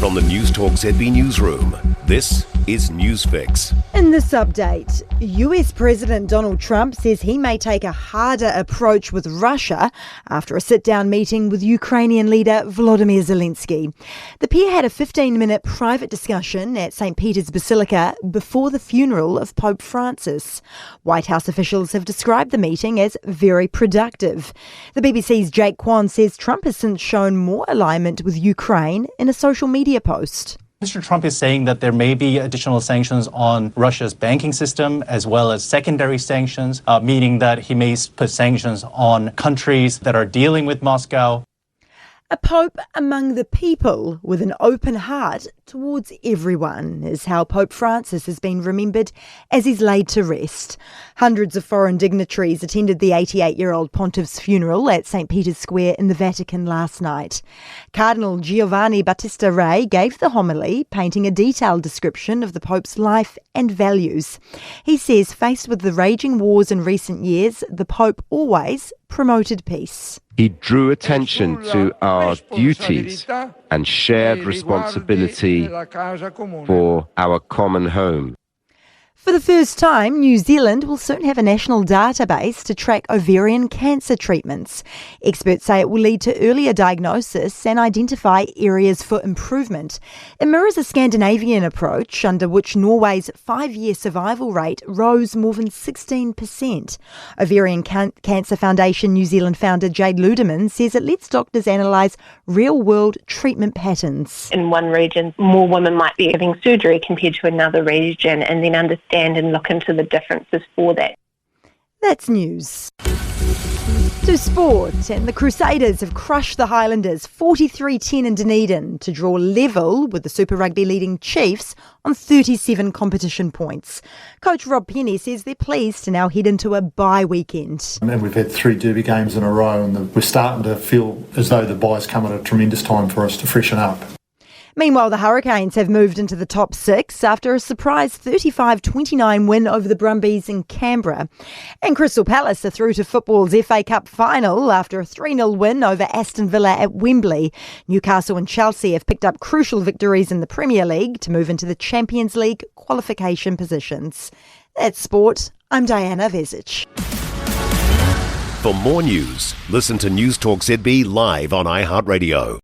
From the Newstalk ZB newsroom, this is Newsfix. In this update, US President Donald Trump says he may take a harder approach with Russia after a sit-down meeting with Ukrainian leader Volodymyr Zelensky. The pair had a 15-minute private discussion at St. Peter's Basilica before the funeral of Pope Francis. White House officials have described the meeting as very productive. The BBC's Jake Kwan says Trump has since shown more alignment with Ukraine in a social media post. Mr. Trump is saying that there may be additional sanctions on Russia's banking system as well as secondary sanctions, meaning that he may put sanctions on countries that are dealing with Moscow. A pope among the people with an open heart towards everyone is how Pope Francis has been remembered as he's laid to rest. Hundreds of foreign dignitaries attended the 88-year-old pontiff's funeral at St. Peter's Square in the Vatican last night. Cardinal Giovanni Battista Re gave the homily, painting a detailed description of the Pope's life and values. He says, faced with the raging wars in recent years, the Pope always promoted peace. He drew attention to our duties and shared responsibility for our common home. For the first time, New Zealand will soon have a national database to track ovarian cancer treatments. Experts say it will lead to earlier diagnosis and identify areas for improvement. It mirrors a Scandinavian approach under which Norway's 5-year survival rate rose more than 16%. Ovarian Cancer Foundation New Zealand founder Jade Ludeman says it lets doctors analyse real-world treatment patterns. In one region, more women might be having surgery compared to another region, and then understand and look into the differences for that. That's news. To sport, and the Crusaders have crushed the Highlanders 43-10 in Dunedin to draw level with the Super Rugby leading Chiefs on 37 competition points. Coach Rob Penny says they're pleased to now head into a bye weekend. And we've had 3 derby games in a row, and we're starting to feel as though the bye's come at a tremendous time for us to freshen up. Meanwhile, the Hurricanes have moved into the top 6 after a surprise 35-29 win over the Brumbies in Canberra. And Crystal Palace are through to football's FA Cup final after a 3-0 win over Aston Villa at Wembley. Newcastle and Chelsea have picked up crucial victories in the Premier League to move into the Champions League qualification positions. That's sport. I'm Diana Vezic. For more news, listen to Newstalk ZB live on iHeartRadio.